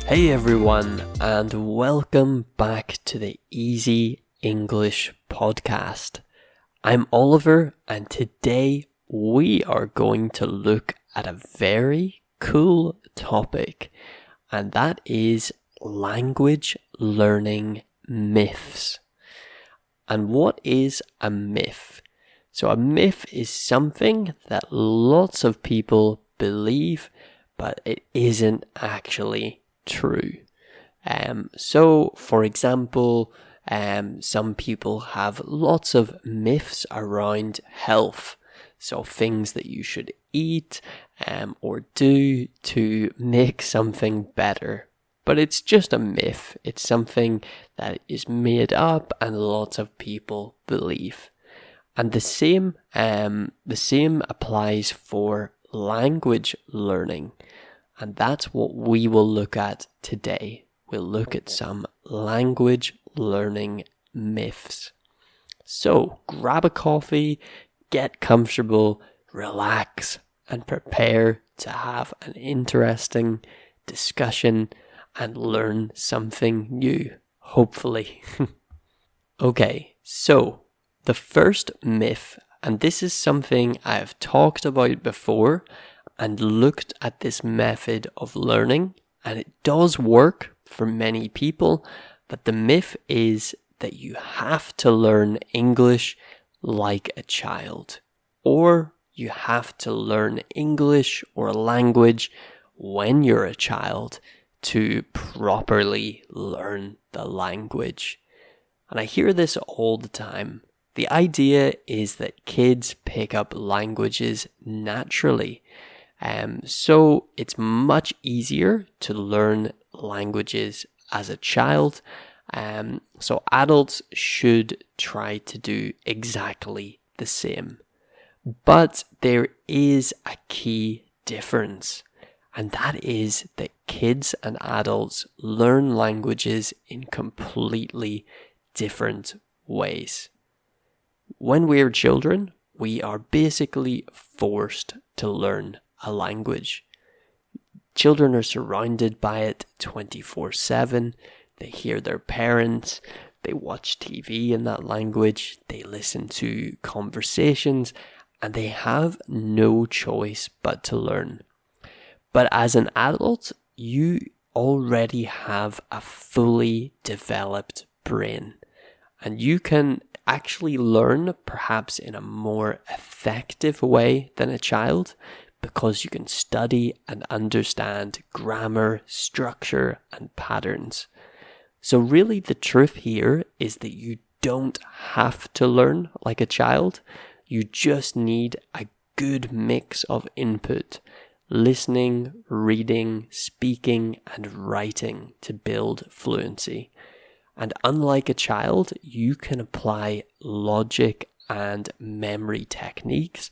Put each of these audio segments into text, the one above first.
Hey everyone, and welcome back to the Easy English podcast. I'm Oliver, and today we are going to look at a very cool topic, and that is language learning myths. And what is a myth? So a myth is something that lots of people believe, but it isn't actually true. So for example, some people have lots of myths around health. So things that you should eat or do to make something better. But it's just a myth. It's something that is made up and lots of people believe. And the same applies for language learning. And that's what we will look at today. We'll look at some language learning myths. So grab a coffee, get comfortable, relax, and prepare to have an interesting discussion and learn something new, hopefully. Okay, so the first myth, and this is something I've talked about before, and looked at this method of learning, and it does work for many people, but the myth is that you have to learn English like a child, or you have to learn English or a language when you're a child to properly learn the language. And I hear this all the time. The idea is that kids pick up languages naturally. So it's much easier to learn languages as a child. So adults should try to do exactly the same. But there is a key difference, and that is that kids and adults learn languages in completely different ways. When we're children, we are basically forced to learn a language. Children are surrounded by it 24/7. They hear their parents, they watch TV in that language, they listen to conversations, and they have no choice but to learn. But as an adult, you already have a fully developed brain, and you can actually learn perhaps in a more effective way than a child, because you can study and understand grammar, structure, and patterns. So really the truth here is that you don't have to learn like a child. You just need a good mix of input, listening, reading, speaking, and writing to build fluency. And unlike a child, you can apply logic and memory techniques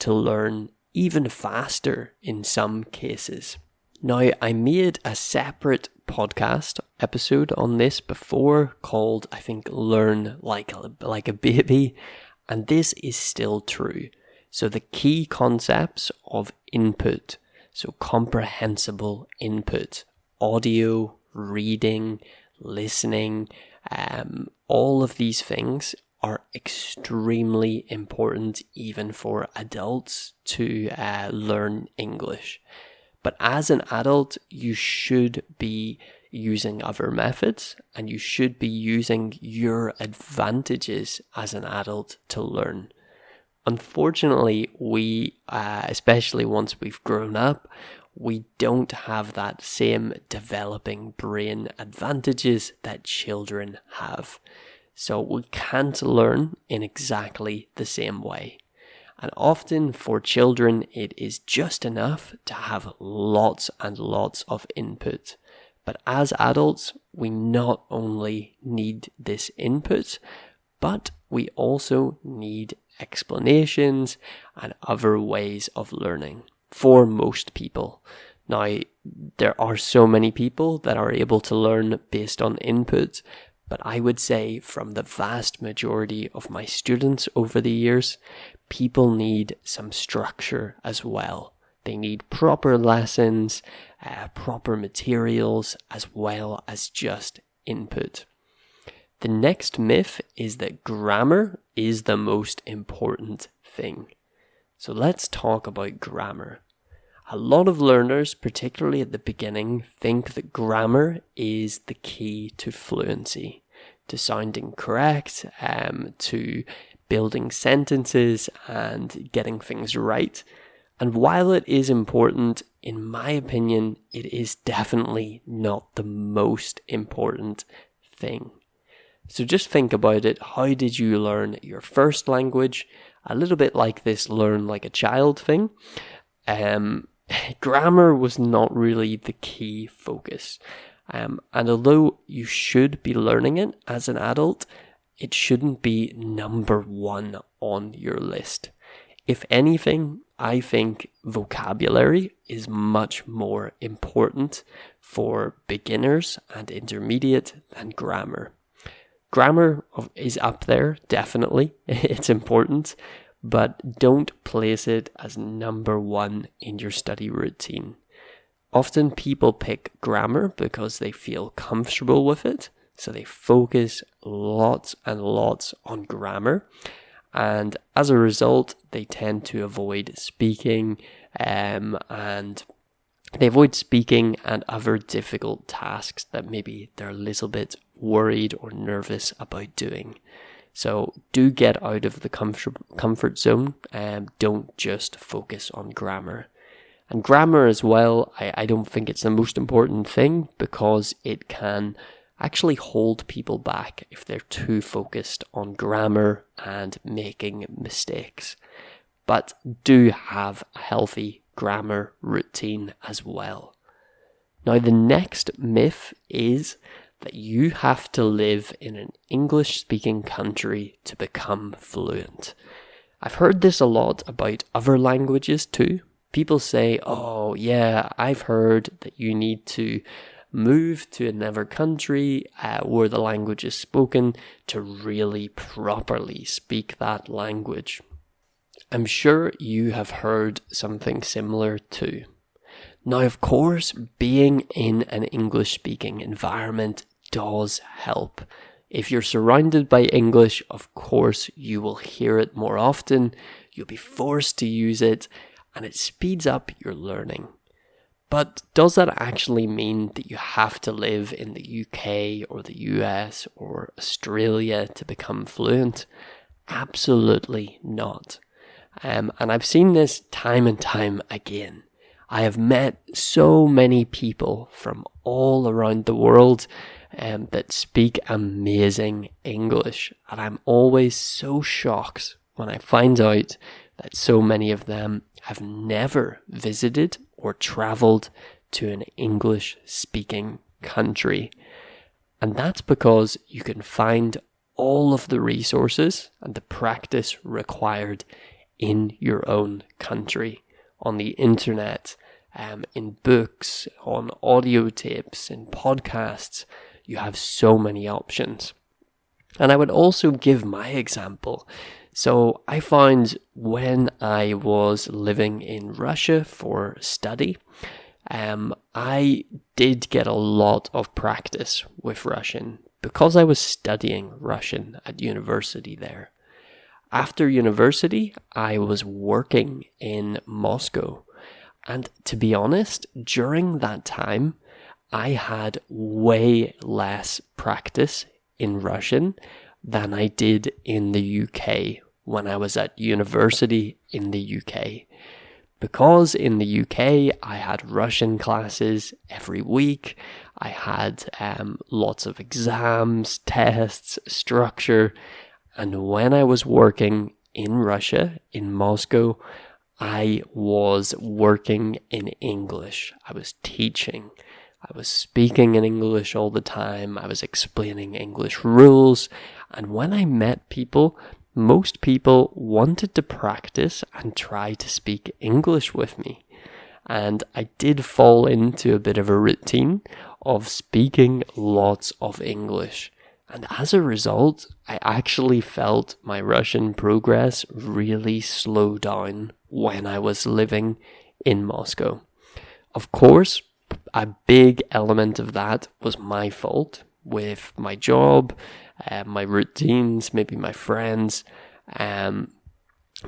to learn even faster in some cases. Now, I made a separate podcast episode on this before called, I think, Learn Like a Baby, and this is still true. So the key concepts of input, so comprehensible input, audio, reading, listening, all of these things are extremely important even for adults to learn English. But as an adult, you should be using other methods, and you should be using your advantages as an adult to learn. Unfortunately, we, especially once we've grown up, we don't have that same developing brain advantages that children have. So we can't learn in exactly the same way. And often for children, it is just enough to have lots and lots of input. But as adults, we not only need this input, but we also need explanations and other ways of learning for most people. Now, there are so many people that are able to learn based on input, but I would say from the vast majority of my students over the years, people need some structure as well. They need proper lessons, proper materials, as well as just input. The next myth is that grammar is the most important thing. So let's talk about grammar. A lot of learners, particularly at the beginning, think that grammar is the key to fluency, to sounding correct, to building sentences and getting things right. And while it is important, in my opinion, it is definitely not the most important thing. So just think about it. How did you learn your first language? A little bit like this learn like a child thing. Grammar was not really the key focus. And although you should be learning it as an adult, it shouldn't be number one on your list. If anything, I think vocabulary is much more important for beginners and intermediate than grammar. Grammar is up there, definitely. It's important, but don't place it as number one in your study routine. Often people pick grammar because they feel comfortable with it, so they focus lots and lots on grammar. And as a result, they tend to avoid speaking and other difficult tasks that maybe they're a little bit worried or nervous about doing. So do get out of the comfort zone and don't just focus on grammar. And grammar as well, I don't think it's the most important thing because it can actually hold people back if they're too focused on grammar and making mistakes. But do have a healthy grammar routine as well. Now, the next myth is that you have to live in an English-speaking country to become fluent. I've heard this a lot about other languages too. People say, oh yeah, I've heard that you need to move to another country where the language is spoken to really properly speak that language. I'm sure you have heard something similar too. Now, of course, being in an English-speaking environment does help. If you're surrounded by English, of course, you will hear it more often, you'll be forced to use it, and it speeds up your learning. But does that actually mean that you have to live in the UK or the US or Australia to become fluent? Absolutely not. And I've seen this time and time again. I have met so many people from all around the world that speak amazing English. And I'm always so shocked when I find out that so many of them have never visited or traveled to an English-speaking country. And that's because you can find all of the resources and the practice required in your own country, on the internet, in books, on audio tapes, in podcasts. You have so many options. And I would also give my example. So I found when I was living in Russia for study, I did get a lot of practice with Russian because I was studying Russian at university there. After university, I was working in Moscow. And to be honest, during that time, I had way less practice in Russian than I did in the UK when I was at university in the UK. Because in the UK, I had Russian classes every week. I had lots of exams, tests, structure. And when I was working in Russia, in Moscow, I was working in English. I was teaching. I was speaking in English all the time. I was explaining English rules. And when I met people, most people wanted to practice and try to speak English with me. And I did fall into a bit of a routine of speaking lots of English. And as a result, I actually felt my Russian progress really slow down when I was living in Moscow. Of course, a big element of that was my fault with my job, my routines, maybe my friends.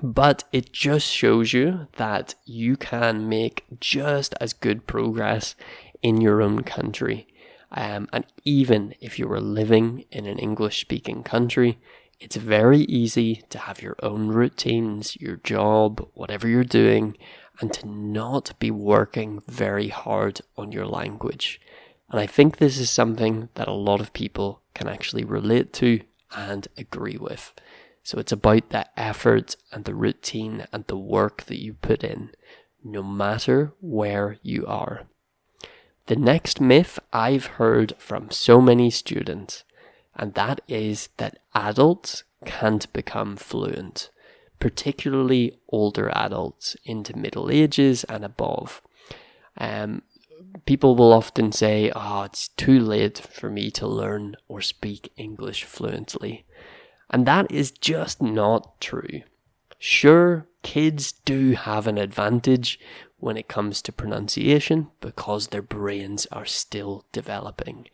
But it just shows you that you can make just as good progress in your own country. And even if you were living in an English-speaking country, it's very easy to have your own routines, your job, whatever you're doing, and to not be working very hard on your language. And I think this is something that a lot of people can actually relate to and agree with. So it's about the effort and the routine and the work that you put in, no matter where you are. The next myth I've heard from so many students, and that is that adults can't become fluent, particularly older adults into middle ages and above. People will often say, it's too late for me to learn or speak English fluently. And that is just not true. Sure, kids do have an advantage when it comes to pronunciation because their brains are still developing.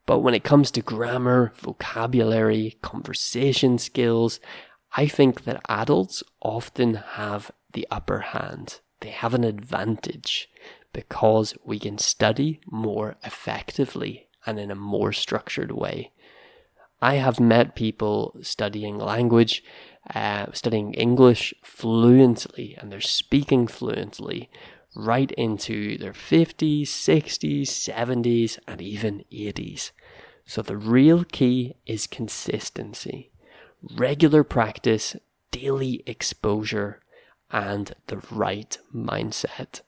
But when it comes to grammar, vocabulary, conversation skills, I think that adults often have the upper hand. They have an advantage because we can study more effectively and in a more structured way. I have met people studying English fluently, and they're speaking fluently right into their 50s, 60s, 70s, and even 80s. So the real key is consistency, regular practice, daily exposure, and the right mindset.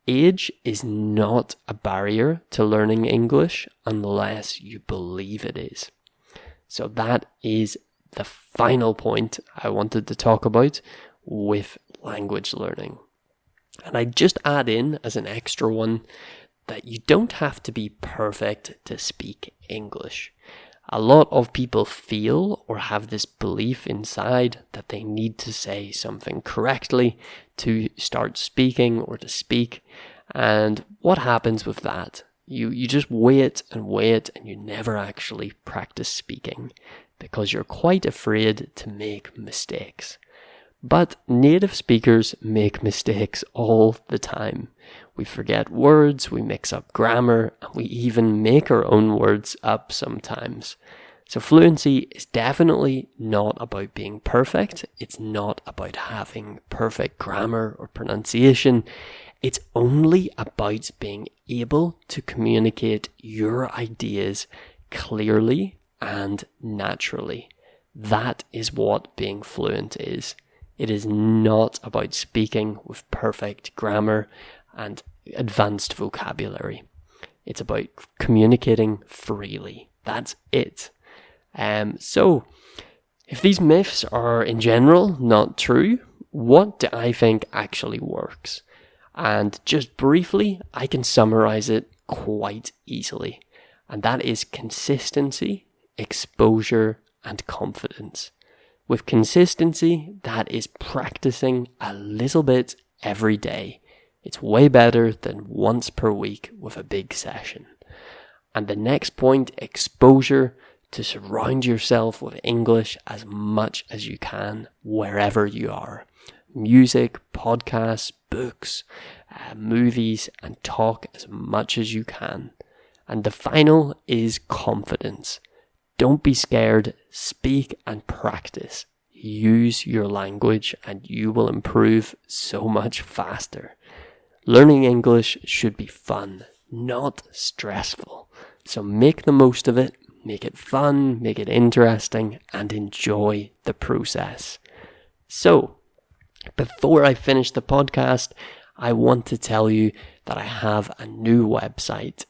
Age is not a barrier to learning English unless you believe it is. So that is the final point I wanted to talk about with language learning. And I just add in as an extra one that you don't have to be perfect to speak English. A lot of people feel or have this belief inside that they need to say something correctly to start speaking or to speak. And what happens with that? You just wait and you never actually practice speaking because you're quite afraid to make mistakes. But native speakers make mistakes all the time. We forget words, we mix up grammar, and we even make our own words up sometimes. So fluency is definitely not about being perfect. It's not about having perfect grammar or pronunciation. It's only about being able to communicate your ideas clearly and naturally. That is what being fluent is. It is not about speaking with perfect grammar and advanced vocabulary. It's about communicating freely. That's it. So, if these myths are in general not true, what do I think actually works? And just briefly, I can summarize it quite easily. And that is consistency, exposure, and confidence. With consistency, that is practicing a little bit every day. It's way better than once per week with a big session. And the next point, exposure, to surround yourself with English as much as you can wherever you are. Music, podcasts, books, movies, and talk as much as you can. And the final is confidence. Don't be scared, speak and practice. Use your language and you will improve so much faster. Learning English should be fun, not stressful. So make the most of it, make it fun, make it interesting, and enjoy the process. So, before I finish the podcast, I want to tell you that I have a new website,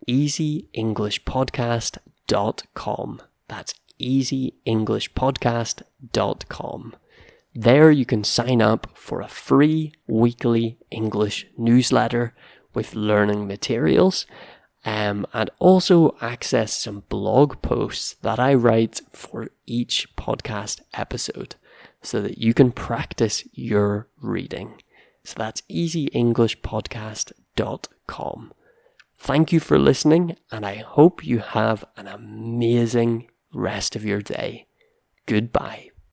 easyenglishpodcast.com. That's easyenglishpodcast.com. There you can sign up for a free weekly English newsletter with learning materials, and also access some blog posts that I write for each podcast episode so that you can practice your reading. So that's easyenglishpodcast.com. Thank you for listening, and I hope you have an amazing rest of your day. Goodbye.